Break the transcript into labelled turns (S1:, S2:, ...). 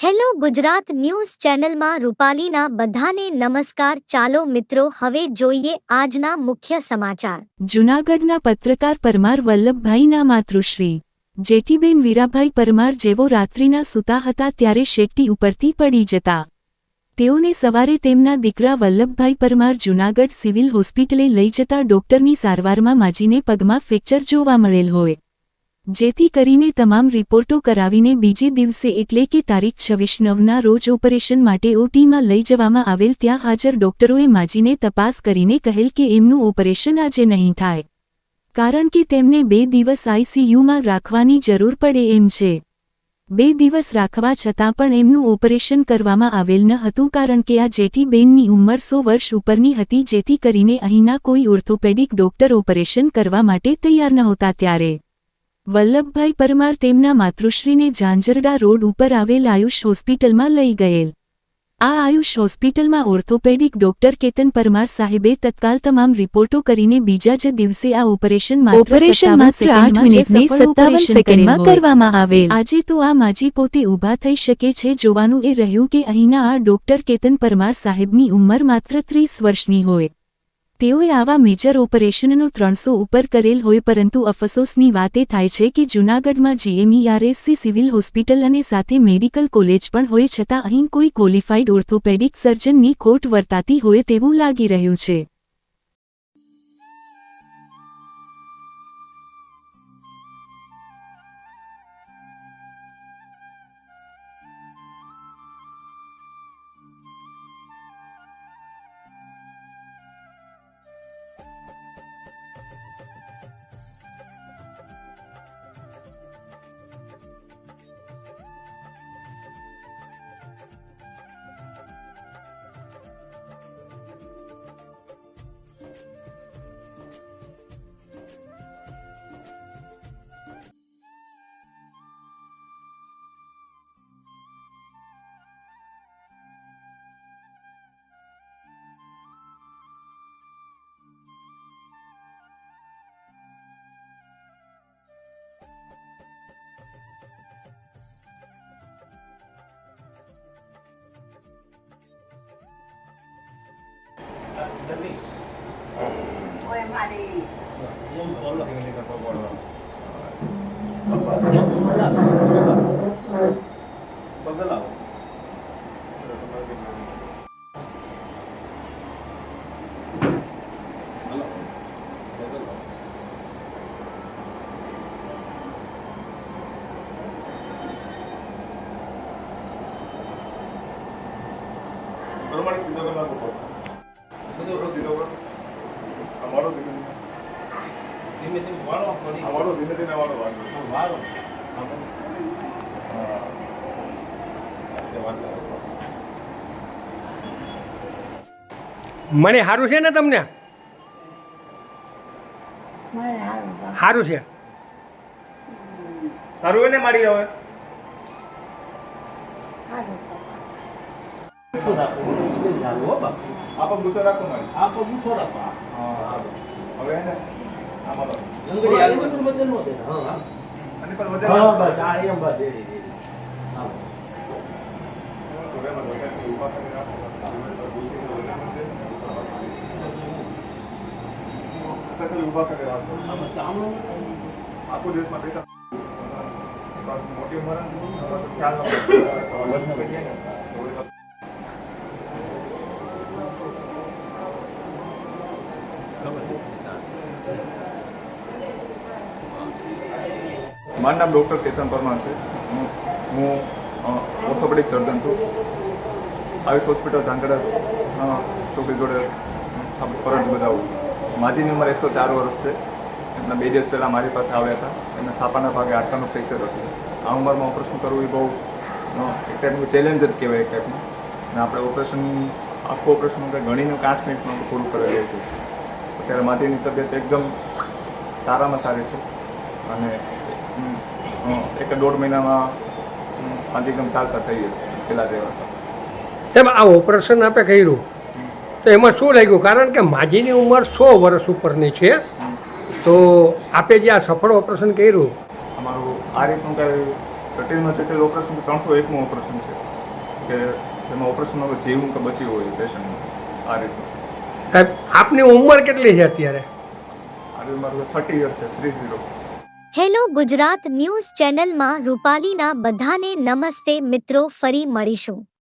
S1: Hello Gujarat news ચેનલમાં રૂપાલીના બધાને નમસ્કાર। ચાલો મિત્રો હવે જોઈએ આજના મુખ્ય સમાચાર।
S2: જૂનાગઢના પત્રકાર પરમાર વલ્લભભાઈના માતૃશ્રી જેઠીબેન વીરાભાઈ પરમાર જેવો રાત્રિના સૂતા હતા ત્યારે શેટ્ટી ઉપરથી પડી જતા તેઓને સવારે તેમના દીકરા વલ્લભભાઈ પરમાર જૂનાગઢ સિવિલ હોસ્પિટલે લઈ જતા ડોક્ટરની સારવારમાં માજીને પગમાં ફ્રેક્ચર જોવા મળેલ હોય, જેથી કરીને તમામ રિપોર્ટો કરાવીને બીજે દિવસે એટલે કે તારીખ 26/9ના રોજ ઓપરેશન માટે ઓટીમાં લઈ જવામાં આવેલ। ત્યાં હાજર ડોક્ટરોએ માજીને તપાસ કરીને કહેલ કે એમનું ઓપરેશન આજે નહીં થાય, કારણ કે તેમને 2 દિવસ આઈસીયુમાં રાખવાની જરૂર પડે એમ છે। 2 દિવસ રાખવા છતાં પણ એમનું ઓપરેશન કરવામાં આવેલ ન હતું, કારણ કે આ જેઠીબેનની ઉંમર 100 વર્ષ ઉપરની હતી, જેથી કરીને અહીંના કોઈ ઓર્થોપેડિક ડોક્ટર ઓપરેશન કરવા માટે તૈયાર નહોતા। ત્યારે વલ્લભભાઈ પરમાર તેમના માતૃશ્રીને ઝાંઝરડા રોડ ઉપર આવેલ આયુષ હોસ્પિટલમાં લઈ ગયેલ। આ આયુષ હોસ્પિટલમાં ઓર્થોપેડિક ડોક્ટર કેતન પરમાર સાહેબે તત્કાલ તમામ રિપોર્ટો કરીને બીજા જ દિવસે આ ઓપરેશન માત્ર 8 મિનિટને 57 સેકન્ડમાં કરવામાં આવેલ। આજે તો આ માજી પોતે ઊભા થઈ શકે છે। જોવાનું એ રહ્યું કે અહીંના આ ડોક્ટર કેતન પરમાર સાહેબની ઉંમર માત્ર 30 વર્ષની હોય, તેઓએ આવા મેજર ઓપરેશનનો 300 ઉપર કરેલ હોય, પરંતુ અફસોસની વાત એ થાય છે કે જૂનાગઢમાં જીએમઈઆરએસસી સિવિલ હોસ્પિટલ અને સાથે મેડિકલ કોલેજ પણ હોય છતાં અહીં કોઈ ક્વોલિફાઈડ ઓર્થોપેડિક સર્જનની ખોટ વર્તાતી હોય તેવું લાગી રહ્યું છે।
S3: મને સારું છે ને? તમને સારું છે?
S4: સારું ને મારી હવે આપો ગુસ્સો રાખો મારી આપો ગુસ્સો રાખો હા હવે ને આમાં લંગડી આલુ વજન નો દે હા અને પર વજન હા બસ આ એમ બસ દે હા હવે મને વજન ઉભા કરી રાખો સકલ ઉભા કરી રાખો આમ આખો દિવસમાં બેઠા મોટી ઉંમર ખ્યાલ ન વજન ઘટીએ ને મારું નામ ડૉક્ટર કેતન પરમાર છે। હું ઓર્થોપેડિક સર્જન છું। આયુષ હોસ્પિટલ ઝાંઝરડા છોકરી જોડે ફરજ બજાવું। માજીની ઉંમર 104 વર્ષ છે। એમના 2 દિવસ પહેલાં મારી પાસે આવ્યા હતા। એમને થાપાના ભાગે હાડકાનું ફ્રેક્ચર હતું। આ ઉંમરમાં ઓપરેશન કરવું એ બહુ એક ટાઈપનું ચેલેન્જ જ કહેવાય એક ટાઈપનું। અને આપણે ઓપરેશનની આખું ઓપરેશન ગણીને 8 મિનિટમાં પૂરું કરેલું હતું। અત્યારે માજીની તબિયત એકદમ સારામાં સારી છે અને 1-1.5 મહિનામાં આજે એકદમ ચાલતા થઈ જશે પેલા જેવા।
S3: એમ આ ઓપરેશન આપણે કર્યું તો એમાં શું લાગ્યું? કારણ કે માજીની ઉંમર 100 વર્ષ ઉપરની છે, તો આપે જે આ સફળ ઓપરેશન કર્યું
S4: અમારું આ રીતનું કાંઈ જટિલમાં જટિલ ઓપરેશન 301નું ઓપરેશન છે। કે જેમાં ઓપરેશન હવે જીવું કે બચ્યું હોય પેશન્ટનું આ રીતનું.
S3: સાહેબ આપની ઉંમર કેટલી છે અત્યારે?
S4: આજે મારું 30 યર્સ છે, 30.
S1: હેલો ગુજરાત ન્યૂઝ ચેનલમાં રૂપાલીના બધાને નમસ્તે મિત્રો, ફરી મળીશું.